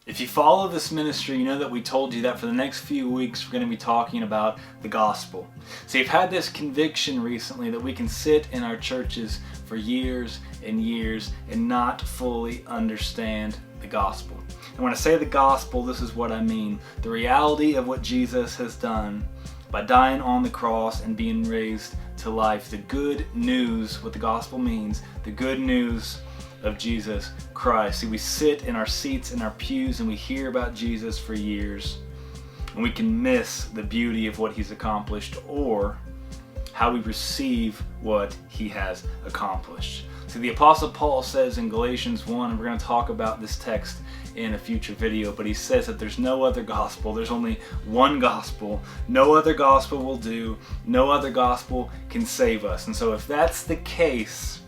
If you follow this ministry, you know that we told you that for the next few weeks we're going to be talking about the gospel. So you've had this conviction recently that we can sit in our churches for years and years and not fully understand the gospel. And when I say the gospel, this is what I mean. The reality of what Jesus has done by dying on the cross and being raised to life. The good news, what the gospel means, the good news of Jesus Christ. See, we sit in our seats in our pews and we hear about Jesus for years, and we can miss the beauty of what he's accomplished or how we receive what he has accomplished. See, the Apostle Paul says in Galatians 1, and we're going to talk about this text in a future video, but he says that there's no other gospel. There's only one gospel. No other gospel will do. No other gospel can save us. And so if that's the case,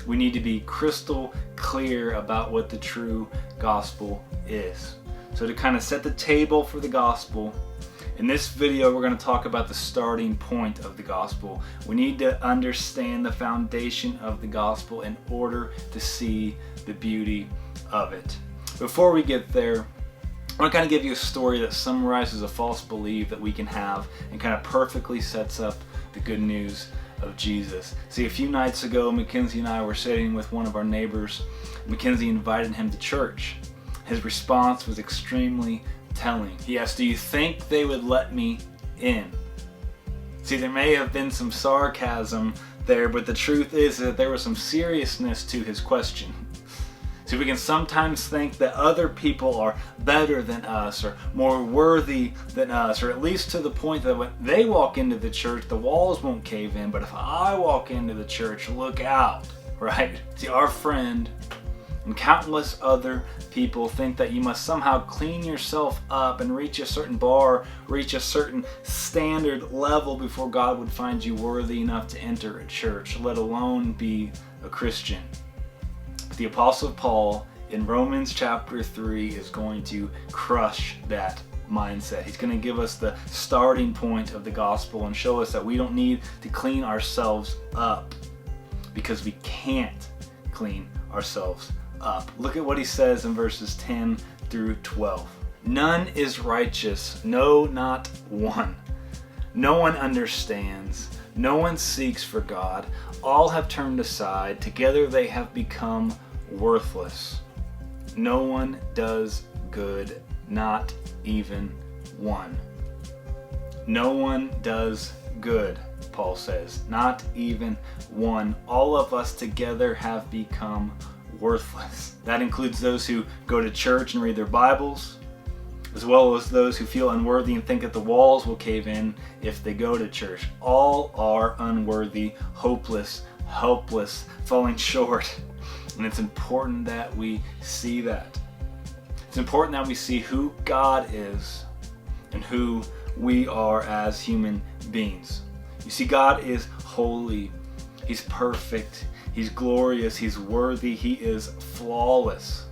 we need to be crystal clear about what the true gospel is. So to kind of set the table for the gospel, in this video we're going to talk about the starting point of the gospel. We need to understand the foundation of the gospel in order to see the beauty of it. Before we get there, I want to kind of give you a story that summarizes a false belief that we can have and kind of perfectly sets up the good news of Jesus. See, a few nights ago, Mackenzie and I were sitting with one of our neighbors. Mackenzie invited him to church. His response was extremely telling. He asked, "Do you think they would let me in?" See, there may have been some sarcasm there, but the truth is that there was some seriousness to his question. See, we can sometimes think that other people are better than us or more worthy than us, or at least to the point that when they walk into the church, the walls won't cave in. But if I walk into the church, look out, right? See, our friend and countless other people think that you must somehow clean yourself up and reach a certain bar, reach a certain standard level before God would find you worthy enough to enter a church, let alone be a Christian. The Apostle Paul in Romans chapter 3 is going to crush that mindset. He's going to give us the starting point of the gospel and show us that we don't need to clean ourselves up because we can't clean ourselves up. Look at what he says in verses 10 through 12. "None is righteous, no, not one. No one understands. No one seeks for God. All have turned aside. Together they have become worthless. No one does good, not even one." No one does good, Paul says. Not even one. All of us together have become worthless. That includes those who go to church and read their Bibles, as well as those who feel unworthy and think that the walls will cave in if they go to church. All are unworthy, hopeless, helpless, falling short. And it's important that we see that. It's important that we see who God is and who we are as human beings. You see, God is holy. He's perfect. He's glorious. He's worthy. He is flawless.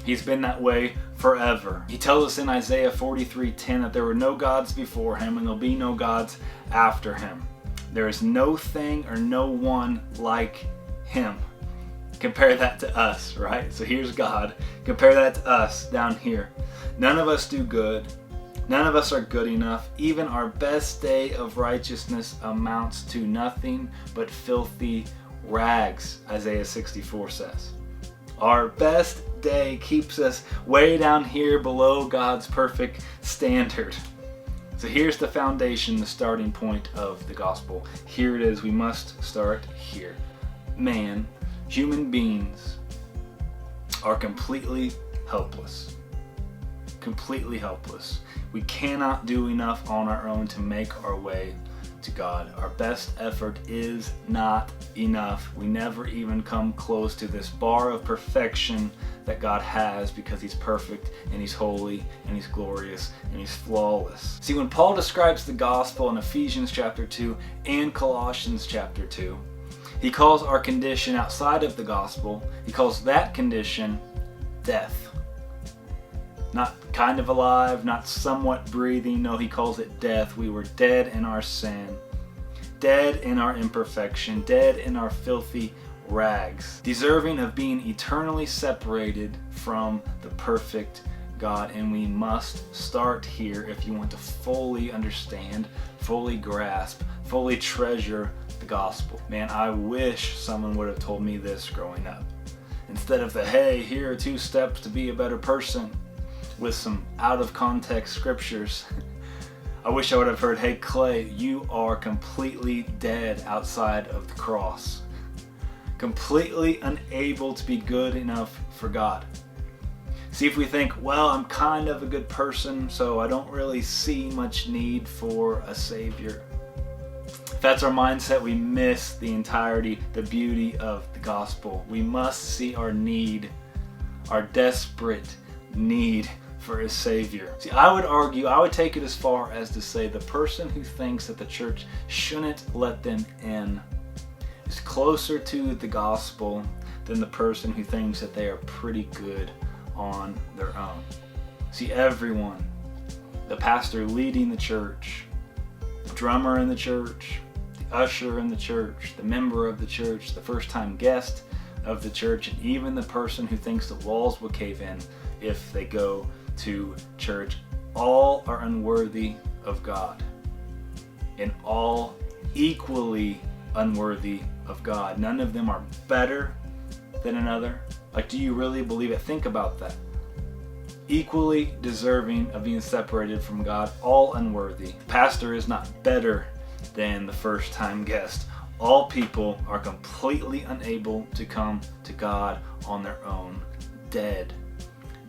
He's been that way forever. He tells us in Isaiah 43:10 that there were no gods before him and there'll be no gods after him. There is no thing or no one like him. Compare that to us, right? So here's God. Compare that to us down here. None of us do good. None of us are good enough. Even our best day of righteousness amounts to nothing but filthy rags, Isaiah 64 says. Our best day keeps us way down here below God's perfect standard. So here's the foundation, the starting point of the gospel. Here it is. We must start here. Man, human beings are completely helpless. Completely helpless. We cannot do enough on our own to make our way to God. Our best effort is not enough. We never even come close to this bar of perfection that God has because He's perfect and He's holy and He's glorious and He's flawless. See, when Paul describes the gospel in Ephesians chapter 2 and Colossians chapter 2, he calls our condition outside of the gospel, he calls that condition death. Not kind of alive, not somewhat breathing. No, he calls it death. We were dead in our sin, dead in our imperfection, dead in our filthy rags, deserving of being eternally separated from the perfect God. And we must start here if you want to fully understand, fully grasp, fully treasure the gospel. Man, I wish someone would have told me this growing up. Instead of the, hey, here are 2 steps to be a better person, with some out of context scriptures, I wish I would have heard, hey Clay, you are completely dead outside of the cross. Completely unable to be good enough for God. See, if we think, well, I'm kind of a good person, so I don't really see much need for a Savior. If that's our mindset, we miss the entirety, the beauty of the gospel. We must see our need, our desperate need for a Savior. See, I would argue, I would take it as far as to say the person who thinks that the church shouldn't let them in is closer to the gospel than the person who thinks that they are pretty good on their own. See, everyone, the pastor leading the church, the drummer in the church, the usher in the church, the member of the church, the first-time guest of the church, and even the person who thinks the walls will cave in if they go to church, all are unworthy of God, and all equally unworthy of God. None of them are better than another. Like, do you really believe it? Think about that. Equally deserving of being separated from God, all unworthy. The pastor is not better than the first-time guest. All people are completely unable to come to God on their own. Dead.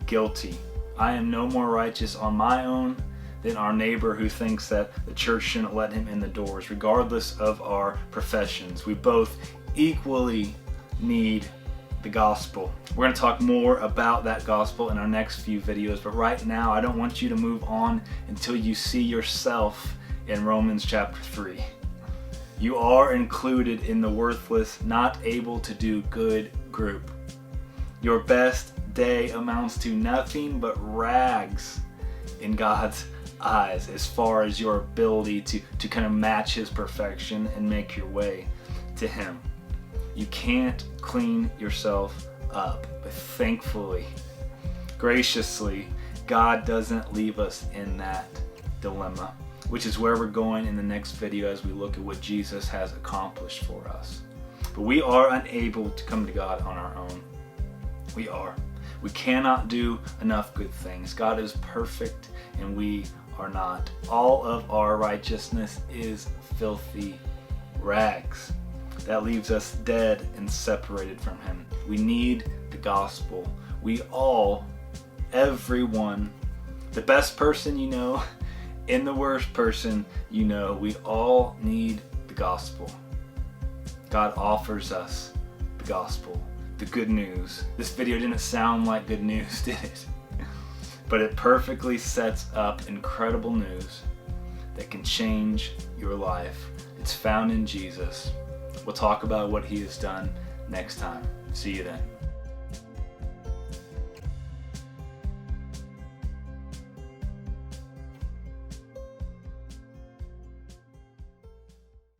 Guilty. I am no more righteous on my own than our neighbor who thinks that the church shouldn't let him in the doors, regardless of our professions. We both equally need the gospel. We're going to talk more about that gospel in our next few videos, but right now I don't want you to move on until you see yourself in Romans chapter 3. You are included in the worthless, not able to do good group. Your best day amounts to nothing but rags in God's eyes as far as your ability to kind of match His perfection and make your way to Him. You can't clean yourself up, but thankfully, graciously, God doesn't leave us in that dilemma, which is where we're going in the next video as we look at what Jesus has accomplished for us. But we are unable to come to God on our own. We are. We cannot do enough good things. God is perfect and we are not. All of our righteousness is filthy rags. That leaves us dead and separated from Him. We need the gospel. We all, everyone, the best person you know and the worst person you know, we all need the gospel. God offers us the gospel, the good news. This video didn't sound like good news, did it? But it perfectly sets up incredible news that can change your life. It's found in Jesus. We'll talk about what He has done next time. See you then.